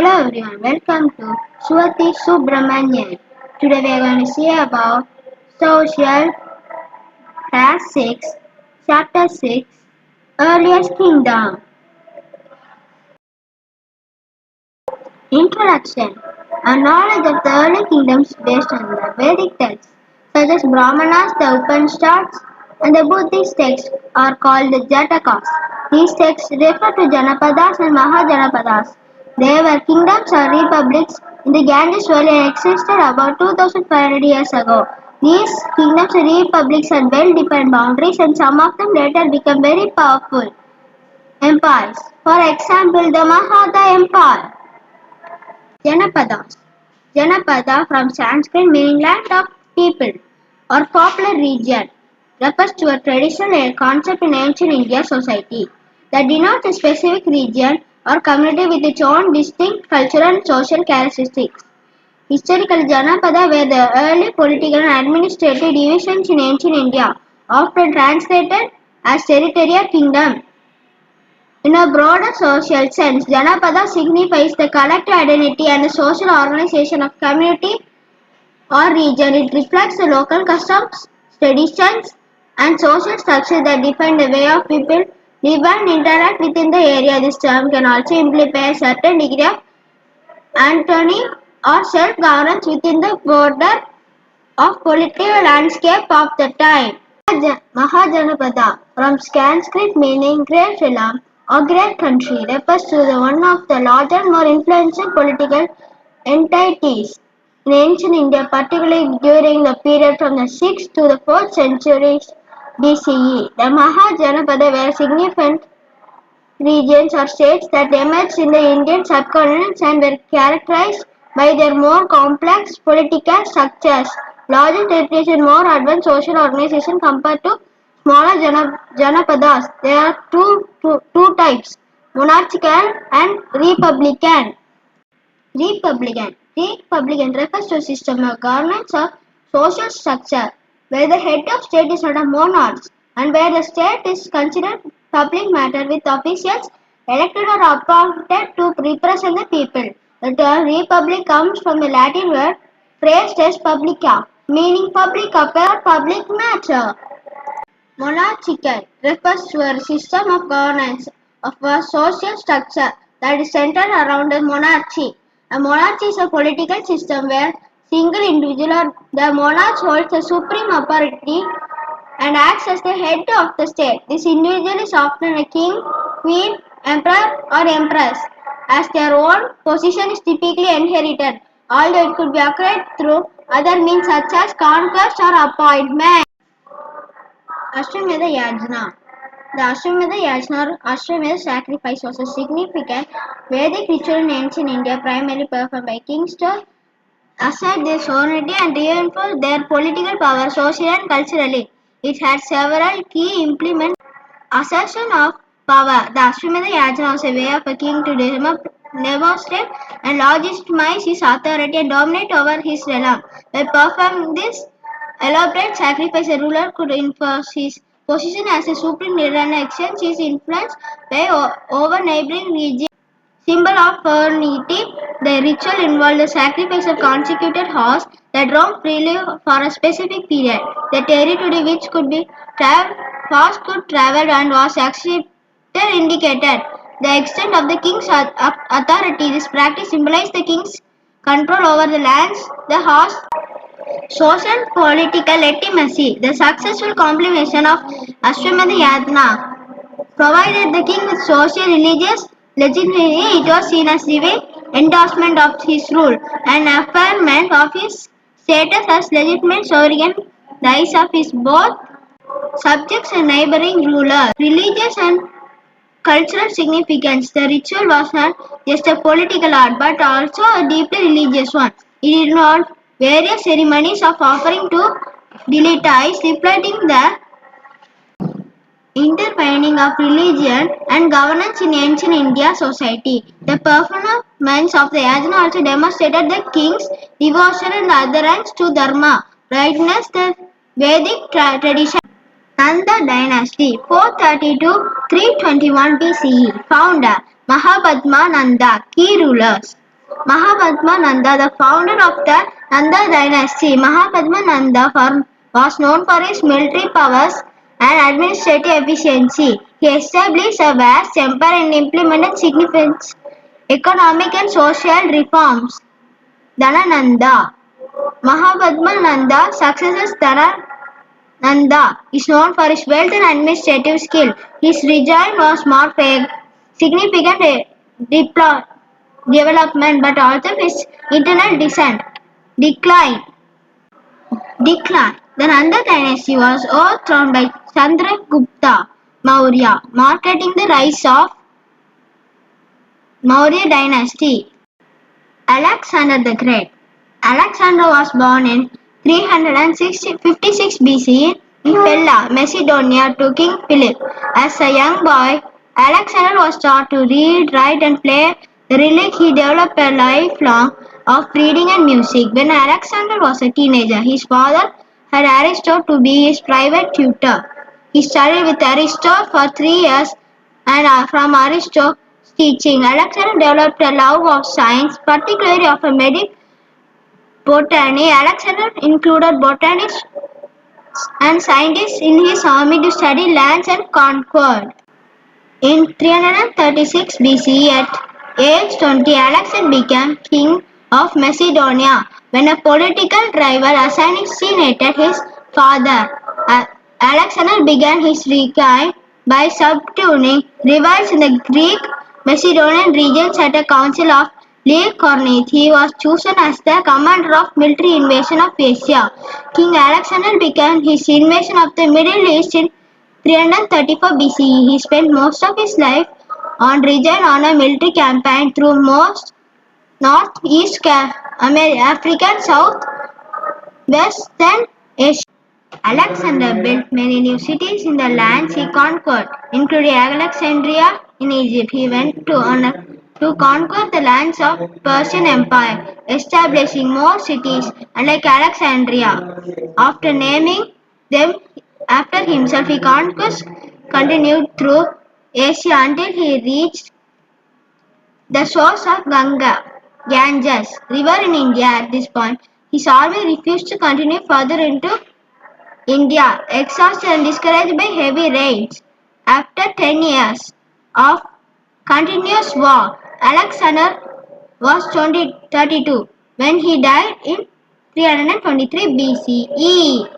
Hello everyone, welcome to Swati Subramanian. Today we are going to see about Social Class 6, Chapter 6, Earliest Kingdom. Introduction. Our knowledge of the early kingdoms is based on the Vedic texts, such as Brahmanas, the Upanishads, and the Buddhist texts are called the Jatakas. These texts refer to Janapadas and Mahajanapadas. They were kingdoms or republics in the Ganges Valley and existed about 2500 years ago. These kingdoms or republics had well-defined boundaries and some of them later became very powerful empires. For example, the Magadha Empire. Janapadas. Janapada from Sanskrit meaning land of people or popular region refers to a traditional concept in ancient India society that denotes a specific region or community with its own distinct cultural and social characteristics. Historically, Janapada were the early political and administrative divisions in ancient India, often translated as territorial kingdom. In a broader social sense, Janapada signifies the collective identity and the social organization of community or region. It reflects the local customs, traditions, and social structure that define the way of people live and interact within the area. This term can also imply a certain degree of autonomy or self-governance within the border of political landscape of the time. Mahajanapada, from Sanskrit meaning great realm or great country, refers to one of the larger, more influential political entities in ancient India, particularly during the period from the 6th to the 4th centuries BCE. The Mahajanapada were significant regions or states that emerged in the Indian subcontinent and were characterized by their more complex political structures, larger territories and more advanced social organization compared to smaller Janapadas. There are two types, monarchical and republican. Republican refers to a system of governance or social structure where the head of state is not a monarch and where the state is considered public matter with officials elected or appointed to represent the people. The term republic comes from the Latin word phrased as publica, meaning public affair or public matter. Monarchical refers to a system of governance of a social structure that is centered around a monarchy. A monarchy is a political system where single individual or the monarch holds the supreme authority and acts as the head of the state. This individual is often a king, queen, emperor or empress, as their own position is typically inherited, although it could be acquired through other means such as conquest or appointment. Ashwamedha Yajna. The Ashwamedha Yajna or Ashwamedha sacrifice was a significant Vedic ritual in ancient India primarily performed by kings to assert their sovereignty and reinforce their political power socially and culturally. It had several key implements. Assertion of power. The Ashwamedha Yajna was a way of a king to demonstrate and legitimize his authority and dominate over his realm. By performing this elaborate sacrifice, a ruler could enforce his position as a supreme leader and extend his influence over neighboring regions. Symbol of sovereignty, the ritual involved the sacrifice of consecutive horse that roam freely for a specific period. The territory which could be horse could travel and was accepted indicated the extent of the king's authority. This practice symbolized the king's control over the lands, the horse. Social political legitimacy. The successful completion of Ashwamedha Yajna provided the king with social religious legitimacy. It was seen as civil endorsement of his rule and affirmation of his status as legitimate sovereign in the eyes of his both subjects and neighboring rulers. Religious and cultural significance. The ritual was not just a political art but also a deeply religious one. It involved various ceremonies of offering to deities, reflecting the intertwining of religion and governance in ancient India society. The performance of the yajna also demonstrated the king's devotion and adherence to dharma, rightness, the Vedic tradition. Nanda dynasty 432-321 BCE. Founder Mahabharata Nanda. Key rulers Mahapadma Nanda, the founder of the Nanda dynasty. Mahapadma Nanda was known for his military powers and administrative efficiency. He established a vast empire and implemented significant economic and social reforms. Dhanananda. Mahapadma Nanda's successor Dhanananda is known for his wealth and administrative skill. His regime was marked by significant development but also his internal decline. The Nanda dynasty was overthrown by Chandragupta Maurya, marking the rise of Maurya dynasty. Alexander the Great. Alexander was born in 356 BCE in Pella, Macedonia to King Philip. As a young boy, Alexander was taught to read, write and play the relic. He developed a lifelong of reading and music. When Alexander was a teenager, his father had Aristotle to be his private tutor. He studied with Aristotle for 3 years and from Aristotle's teaching, Alexander developed a love of science, particularly of botany. Alexander included botanists and scientists in his army to study lands and conquered. In 336 BCE, at age 20, Alexander became king of Macedonia when a political rival assassinated his father. Alexander began his reign by subduing rebels in the Greek Macedonian regions at a council of Lake Corinth. He was chosen as the commander of military invasion of Asia. King Alexander began his invasion of the Middle East in 334 BCE. He spent most of his life on region on a military campaign through most Northeast Africa and Southwestern Asia. Alexander built many new cities in the lands he conquered, including Alexandria in Egypt. He went to conquer the lands of Persian Empire, establishing more cities unlike Alexandria. After naming them after himself, he continued through Asia until he reached the source of Ganges river in India. At this point, his army refused to continue further into India, exhausted and discouraged by heavy rains. After 10 years of continuous war, Alexander was 32 when he died in 323 BCE.